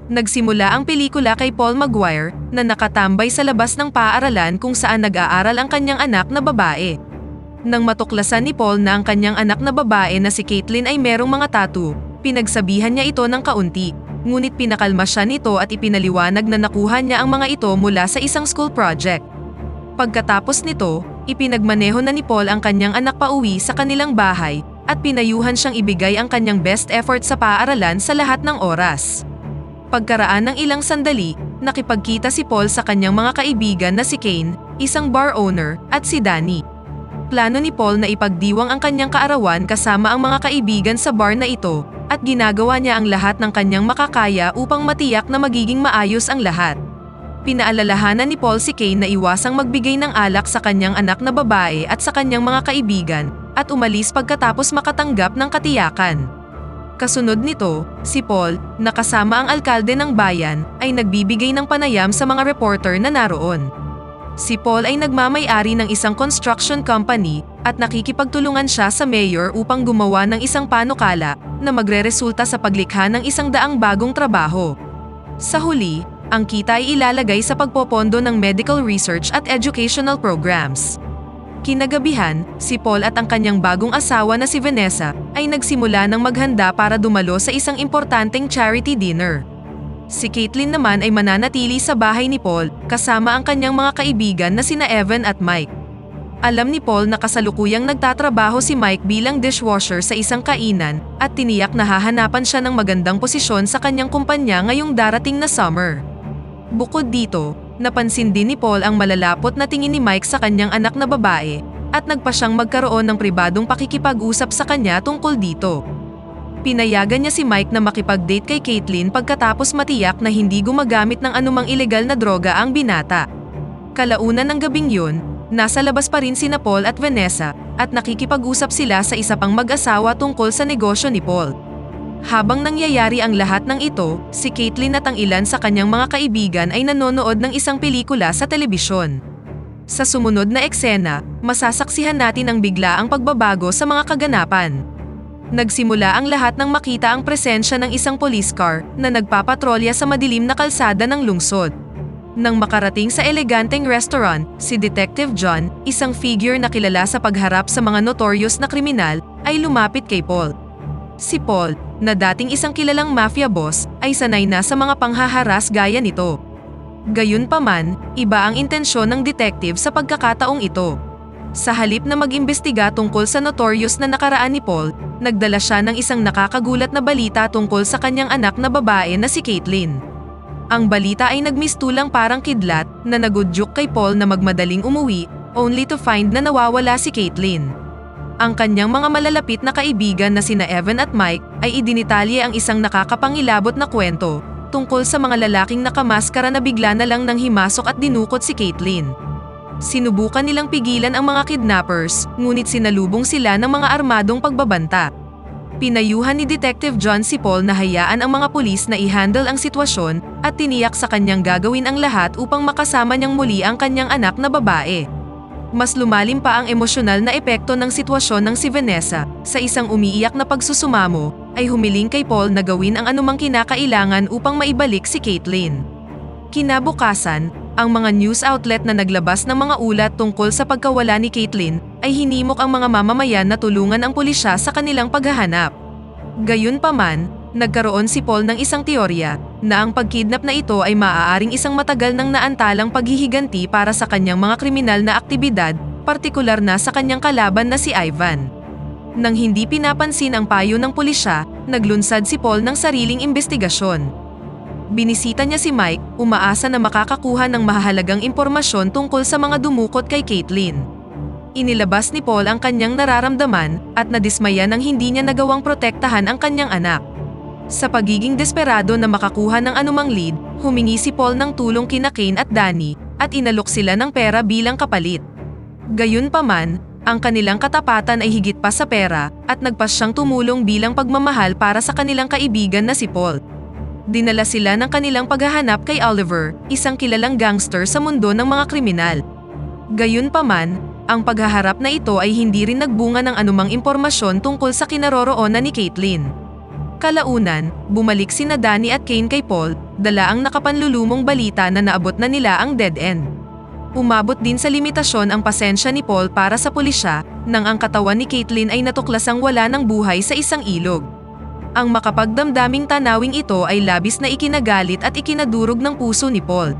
Nagsimula ang pelikula kay Paul Maguire na nakatambay sa labas ng paaralan kung saan nag-aaral ang kanyang anak na babae. Nang matuklasan ni Paul na ang kanyang anak na babae na si Caitlin ay merong mga tattoo, pinagsabihan niya ito ng kaunti. Ngunit pinakalma siya nito at ipinaliwanag na nakuha niya ang mga ito mula sa isang school project. Pagkatapos nito, ipinagmaneho na ni Paul ang kanyang anak pauwi sa kanilang bahay at pinayuhan siyang ibigay ang kanyang best effort sa paaralan sa lahat ng oras. Pagkaraan ng ilang sandali, nakipagkita si Paul sa kanyang mga kaibigan na si Kane, isang bar owner, at si Danny. Plano ni Paul na ipagdiwang ang kanyang kaarawan kasama ang mga kaibigan sa bar na ito at ginagawa niya ang lahat ng kanyang makakaya upang matiyak na magiging maayos ang lahat. Pinaalalahanan ni Paul si Kane na iwasang magbigay ng alak sa kanyang anak na babae at sa kanyang mga kaibigan at umalis pagkatapos makatanggap ng katiyakan. Kasunod nito, si Paul, na kasama ang alkalde ng bayan, ay nagbibigay ng panayam sa mga reporter na naroon. Si Paul ay nagmamay-ari ng isang construction company at nakikipagtulungan siya sa mayor upang gumawa ng isang panukala na magreresulta sa paglikha ng 100 bagong trabaho. Sa huli, ang kita ay ilalagay sa pagpopondo ng medical research at educational programs. Kinagabihan, si Paul at ang kanyang bagong asawa na si Vanessa ay nagsimula ng maghanda para dumalo sa isang importanteng charity dinner. Si Caitlin naman ay mananatili sa bahay ni Paul kasama ang kanyang mga kaibigan na sina Evan at Mike. Alam ni Paul na kasalukuyang nagtatrabaho si Mike bilang dishwasher sa isang kainan at tiniyak na hahanapan siya ng magandang posisyon sa kanyang kumpanya ngayong darating na summer. Bukod dito, napansin din ni Paul ang malalapot na tingin ni Mike sa kanyang anak na babae at nagpa siyang magkaroon ng pribadong pakikipag-usap sa kanya tungkol dito. Pinayagan niya si Mike na makipag-date kay Caitlin pagkatapos matiyak na hindi gumagamit ng anumang ilegal na droga ang binata. Kalaunan ng gabing yun, nasa labas pa rin sina Paul at Vanessa at nakikipag-usap sila sa isa pang mag-asawa tungkol sa negosyo ni Paul. Habang nangyayari ang lahat ng ito, si Caitlin at ang ilan sa kanyang mga kaibigan ay nanonood ng isang pelikula sa telebisyon. Sa sumunod na eksena, masasaksihan natin ang biglaang pagbabago sa mga kaganapan. Nagsimula ang lahat nang makita ang presensya ng isang police car na nagpapatrolya sa madilim na kalsada ng lungsod. Nang makarating sa eleganteng restaurant, si Detective John, isang figure na kilala sa pagharap sa mga notorious na kriminal, ay lumapit kay Paul. Si Paul, na dating isang kilalang mafia boss, ay sanay na sa mga panghaharas gaya nito. Gayunpaman, iba ang intensyon ng detective sa pagkakataong ito. Sa halip na mag-imbestiga tungkol sa notorious na nakaraan ni Paul, nagdala siya ng isang nakakagulat na balita tungkol sa kanyang anak na babae na si Caitlin. Ang balita ay nagmistulang parang kidlat na nagudyok kay Paul na magmadaling umuwi, only to find na nawawala si Caitlin. Ang kanyang mga malalapit na kaibigan na sina Evan at Mike ay idinitalye ang isang nakakapangilabot na kwento tungkol sa mga lalaking nakamaskara na bigla na lang nang himasok at dinukot si Caitlin. Sinubukan nilang pigilan ang mga kidnappers, ngunit sinalubong sila ng mga armadong pagbabanta. Pinayuhan ni Detective John si Paul na hayaan ang mga pulis na i-handle ang sitwasyon at tiniyak sa kanyang gagawin ang lahat upang makasama niyang muli ang kanyang anak na babae. Mas lumalim pa ang emosyonal na epekto ng sitwasyon ng si Vanessa. Sa isang umiiyak na pagsusumamo, ay humiling kay Paul na gawin ang anumang kinakailangan upang maibalik si Caitlin. Kinabukasan, ang mga news outlet na naglabas ng mga ulat tungkol sa pagkawala ni Caitlin ay hinimok ang mga mamamayan na tulungan ang pulisya sa kanilang paghahanap. Gayunpaman, nagkaroon si Paul ng isang teorya na ang pagkidnap na ito ay maaaring isang matagal nang naantalang paghihiganti para sa kanyang mga kriminal na aktibidad, partikular na sa kanyang kalaban na si Ivan. Nang hindi pinapansin ang payo ng pulisya, naglunsad si Paul ng sariling imbestigasyon. Binisita niya si Mike, umaasa na makakakuha ng mahahalagang impormasyon tungkol sa mga dumukot kay Caitlin. Inilabas ni Paul ang kanyang nararamdaman at nadismaya nang hindi niya nagawang protektahan ang kanyang anak. Sa pagiging desperado na makakuha ng anumang lead, humingi si Paul ng tulong kina Kane at Danny at inalok sila ng pera bilang kapalit. Gayunpaman, ang kanilang katapatan ay higit pa sa pera at nagpas siyang tumulong bilang pagmamahal para sa kanilang kaibigan na si Paul. Dinala sila ng kanilang paghahanap kay Oliver, isang kilalang gangster sa mundo ng mga kriminal. Gayunpaman, ang paghaharap na ito ay hindi rin nagbunga ng anumang impormasyon tungkol sa kinaroroonan ni Caitlin. Kalaunan, bumalik sina Danny at Kane kay Paul, dala ang nakapanlulumong balita na naabot na nila ang dead end. Umabot din sa limitasyon ang pasensya ni Paul para sa pulisya, nang ang katawan ni Caitlyn ay natuklasang wala ng buhay sa isang ilog. Ang makapagdamdaming tanawing ito ay labis na ikinagalit at ikinadurog ng puso ni Paul.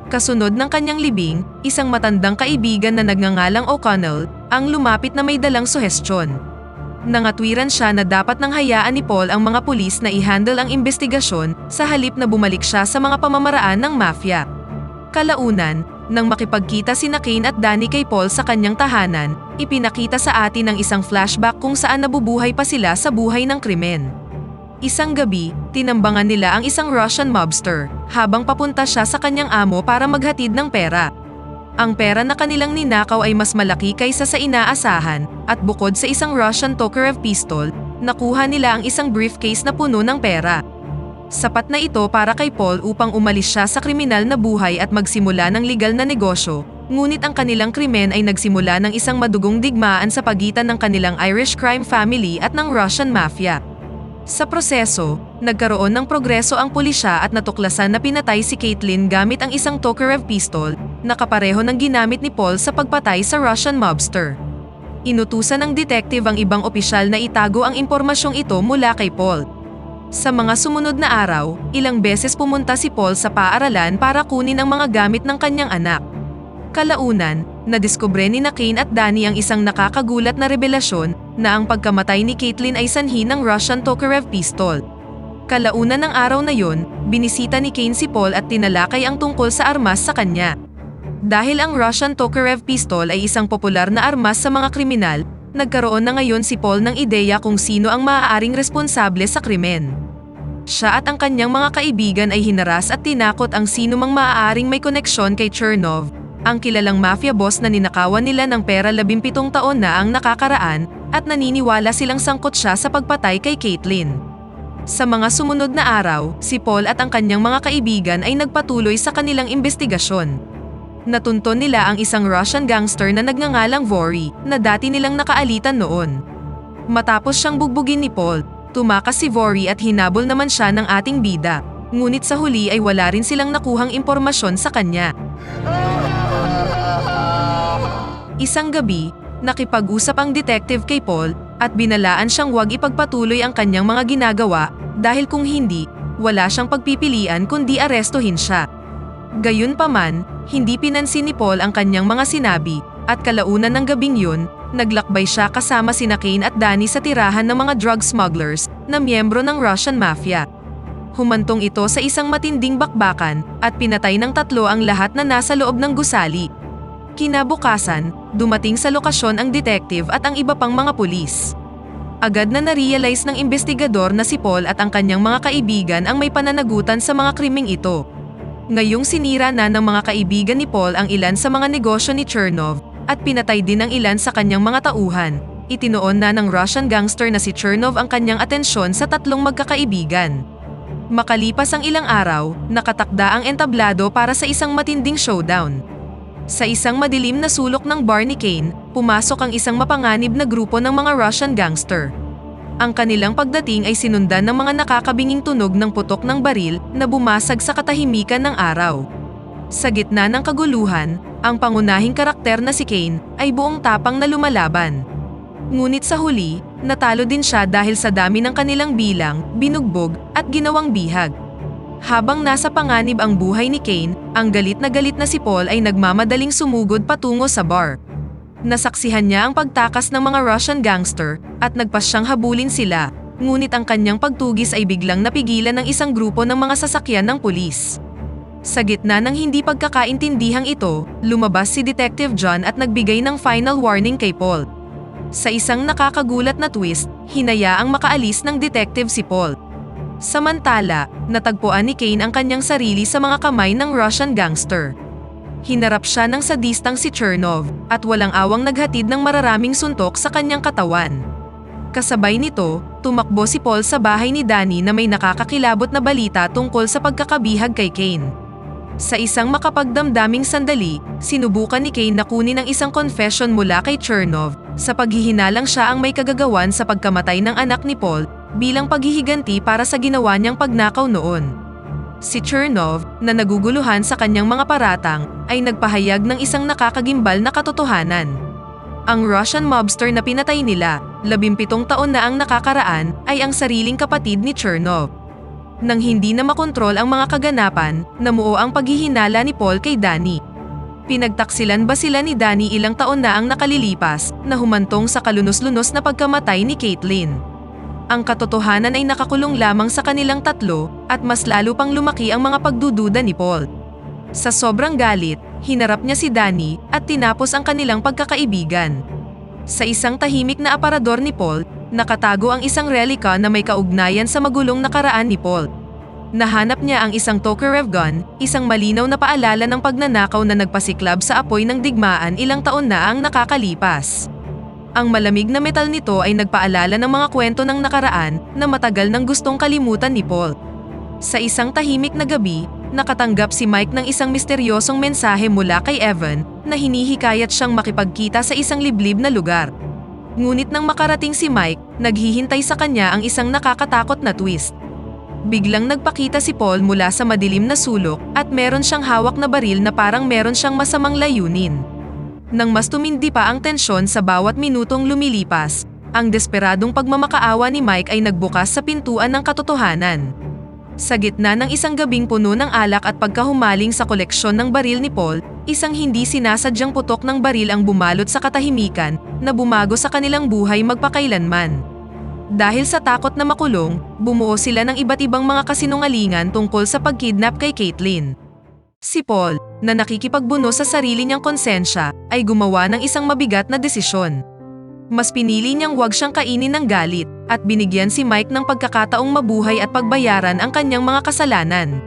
Kasunod ng kanyang libing, isang matandang kaibigan na nagngangalang O'Connell, ang lumapit na may dalang suhestyon. Nangatwiran siya na dapat nang hayaan ni Paul ang mga pulis na i-handle ang investigasyon sa halip na bumalik siya sa mga pamamaraan ng mafia. Kalaunan, nang makipagkita sina Kane at Danny kay Paul sa kanyang tahanan, ipinakita sa atin ang isang flashback kung saan nabubuhay pa sila sa buhay ng krimen. Isang gabi, tinambangan nila ang isang Russian mobster, habang papunta siya sa kanyang amo para maghatid ng pera. Ang pera na kanilang ninakaw ay mas malaki kaysa sa inaasahan, at bukod sa isang Russian Tokarev pistol, nakuha nila ang isang briefcase na puno ng pera. Sapat na ito para kay Paul upang umalis siya sa kriminal na buhay at magsimula ng legal na negosyo, ngunit ang kanilang krimen ay nagsimula ng isang madugong digmaan sa pagitan ng kanilang Irish crime family at ng Russian mafia. Sa proseso, nagkaroon ng progreso ang pulisya at natuklasan na pinatay si Caitlyn gamit ang isang Tokarev pistol, na kapareho ng ginamit ni Paul sa pagpatay sa Russian mobster. Inutusan ng detective ang ibang opisyal na itago ang impormasyong ito mula kay Paul. Sa mga sumunod na araw, ilang beses pumunta si Paul sa paaralan para kunin ang mga gamit ng kanyang anak. Kalaunan, nadiskubre ni Kane at Danny ang isang nakakagulat na revelasyon na ang pagkamatay ni Caitlyn ay sanhi ng Russian Tokarev pistol. Kalaunan ng araw na yon, binisita ni Kane si Paul at tinalakay ang tungkol sa armas sa kanya. Dahil ang Russian Tokarev pistol ay isang popular na armas sa mga kriminal, nagkaroon na ngayon si Paul ng ideya kung sino ang maaaring responsable sa krimen. Siya at ang kanyang mga kaibigan ay hinaras at tinakot ang sino mang maaaring may koneksyon kay Chernov, ang kilalang mafia boss na ninakawan nila ng pera 17 taon na ang nakakaraan, at naniniwala silang sangkot siya sa pagpatay kay Caitlyn. Sa mga sumunod na araw, si Paul at ang kanyang mga kaibigan ay nagpatuloy sa kanilang investigasyon. Natunton nila ang isang Russian gangster na nagngangalang Vory, na dati nilang nakaalitan noon. Matapos siyang bugbugin ni Paul, tumakas si Vory at hinabol naman siya ng ating bida, ngunit sa huli ay wala rin silang nakuhang impormasyon sa kanya. Isang gabi, nakipag-usap ang detective kay Paul at binalaan siyang huwag ipagpatuloy ang kanyang mga ginagawa dahil kung hindi, wala siyang pagpipilian kundi arestuhin siya. Gayunpaman, hindi pinansin ni Paul ang kanyang mga sinabi at kalaunan ng gabing yun, naglakbay siya kasama sina Kane at Danny sa tirahan ng mga drug smugglers na miyembro ng Russian mafia. Humantong ito sa isang matinding bakbakan at pinatay ng 3 ang lahat na nasa loob ng gusali. Kinabukasan, dumating sa lokasyon ang detective at ang iba pang mga pulis. Agad na narealize ng investigador na si Paul at ang kanyang mga kaibigan ang may pananagutan sa mga krimeng ito. Ngayong sinira na ng mga kaibigan ni Paul ang ilan sa mga negosyo ni Chernov at pinatay din ang ilan sa kanyang mga tauhan. Itinuon na ng Russian gangster na si Chernov ang kanyang atensyon sa 3 magkakaibigan. Makalipas ang ilang araw, nakatakda ang entablado para sa isang matinding showdown. Sa isang madilim na sulok ng bar ni Kane, pumasok ang isang mapanganib na grupo ng mga Russian gangster. Ang kanilang pagdating ay sinundan ng mga nakakabinging tunog ng putok ng baril na bumasag sa katahimikan ng araw. Sa gitna ng kaguluhan, ang pangunahing karakter na si Kane ay buong tapang na lumalaban. Ngunit sa huli, natalo din siya dahil sa dami ng kanilang bilang, binugbog, at ginawang bihag. Habang nasa panganib ang buhay ni Kane, ang galit na si Paul ay nagmamadaling sumugod patungo sa bar. Nasaksihan niya ang pagtakas ng mga Russian gangster at nagpasyang habulin sila, ngunit ang kanyang pagtugis ay biglang napigilan ng isang grupo ng mga sasakyan ng pulis. Sa gitna ng hindi pagkakaintindihang ito, lumabas si Detective John at nagbigay ng final warning kay Paul. Sa isang nakakagulat na twist, hinayaang makaalis ng detective si Paul. Samantala, natagpuan ni Kane ang kanyang sarili sa mga kamay ng Russian gangster. Hinarap siya ng sadistang si Chernov at walang awang naghatid ng mararaming suntok sa kanyang katawan. Kasabay nito, tumakbo si Paul sa bahay ni Danny na may nakakakilabot na balita tungkol sa pagkakabihag kay Kane. Sa isang makapagdamdaming sandali, sinubukan ni Kane na kunin ang isang confession mula kay Chernov, sa paghihinalang siya ang may kagagawan sa pagkamatay ng anak ni Paul, bilang paghihiganti para sa ginawa niyang pagnakaw noon. Si Chernov, na naguguluhan sa kanyang mga paratang, ay nagpahayag ng isang nakakagimbal na katotohanan. Ang Russian mobster na pinatay nila, 17 taon na ang nakakaraan, ay ang sariling kapatid ni Chernov. Nang hindi na makontrol ang mga kaganapan, namuo ang paghihinala ni Paul kay Danny. Pinagtaksilan ba sila ni Danny ilang taon na ang nakalilipas, na humantong sa kalunos-lunos na pagkamatay ni Caitlyn? Ang katotohanan ay nakakulong lamang sa kanilang tatlo, at mas lalo pang lumaki ang mga pagdududa ni Paul. Sa sobrang galit, hinarap niya si Danny at tinapos ang kanilang pagkakaibigan. Sa isang tahimik na aparador ni Paul, nakatago ang isang relika na may kaugnayan sa magulong nakaraan ni Paul. Nahanap niya ang isang Tokarev gun, isang malinaw na paalala ng pagnanakaw na nagpasiklab sa apoy ng digmaan ilang taon na ang nakakalipas. Ang malamig na metal nito ay nagpaalala ng mga kwento ng nakaraan na matagal nang gustong kalimutan ni Paul. Sa isang tahimik na gabi, nakatanggap si Mike ng isang misteryosong mensahe mula kay Evan na hinihikayat siyang makipagkita sa isang liblib na lugar. Ngunit nang makarating si Mike, naghihintay sa kanya ang isang nakakatakot na twist. Biglang nagpakita si Paul mula sa madilim na sulok at meron siyang hawak na baril na parang meron siyang masamang layunin. Nang mas tumindi pa ang tensyon sa bawat minutong lumilipas, ang desperadong pagmamakaawa ni Mike ay nagbukas sa pintuan ng katotohanan. Sa gitna ng isang gabing puno ng alak at pagkahumaling sa koleksyon ng baril ni Paul, isang hindi sinasadyang putok ng baril ang bumalot sa katahimikan na bumago sa kanilang buhay magpakailanman. Dahil sa takot na makulong, bumuo sila ng iba't ibang mga kasinungalingan tungkol sa pagkidnap kay Caitlyn. Si Paul, na nakikipagbuno sa sarili niyang konsensya, ay gumawa ng isang mabigat na desisyon. Mas pinili niyang huwag siyang kainin ng galit, at binigyan si Mike ng pagkakataong mabuhay at pagbayaran ang kanyang mga kasalanan.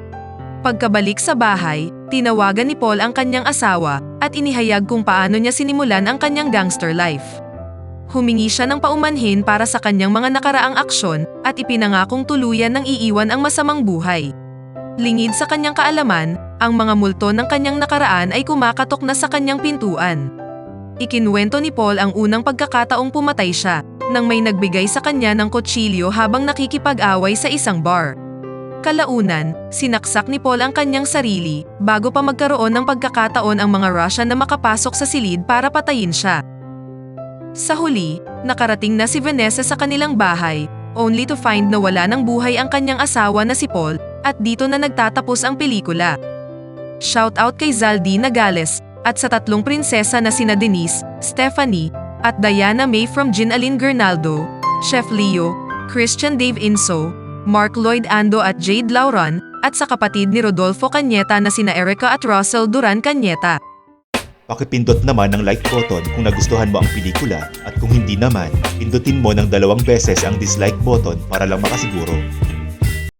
Pagkabalik sa bahay, tinawagan ni Paul ang kanyang asawa, at inihayag kung paano niya sinimulan ang kanyang gangster life. Humingi siya ng paumanhin para sa kanyang mga nakaraang aksyon, at ipinangakong tuluyan ng iiwan ang masamang buhay. Lingid sa kanyang kaalaman, ang mga multo ng kanyang nakaraan ay kumakatok na sa kanyang pintuan. Ikinuwento ni Paul ang unang pagkakataong pumatay siya, nang may nagbigay sa kanya ng kutsilyo habang nakikipag-away sa isang bar. Kalaunan, sinaksak ni Paul ang kanyang sarili, bago pa magkaroon ng pagkakataon ang mga Russian na makapasok sa silid para patayin siya. Sa huli, nakarating na si Vanessa sa kanilang bahay, only to find na wala ng buhay ang kanyang asawa na si Paul, at dito na nagtatapos ang pelikula. Shoutout kay Zaldi Nagales, at sa tatlong prinsesa na sina Denise, Stephanie, at Diana May from Ginalyn Gernaldo, Chef Leo, Christian Dave Inso, Mark Lloyd Ando at Jade Lauron, at sa kapatid ni Rodolfo Cañeta na sina Erica at Russell Duran Cañeta. Pakipindot naman ang like button kung nagustuhan mo ang pelikula at kung hindi naman, pindutin mo ng 2 beses ang dislike button para lang makasiguro.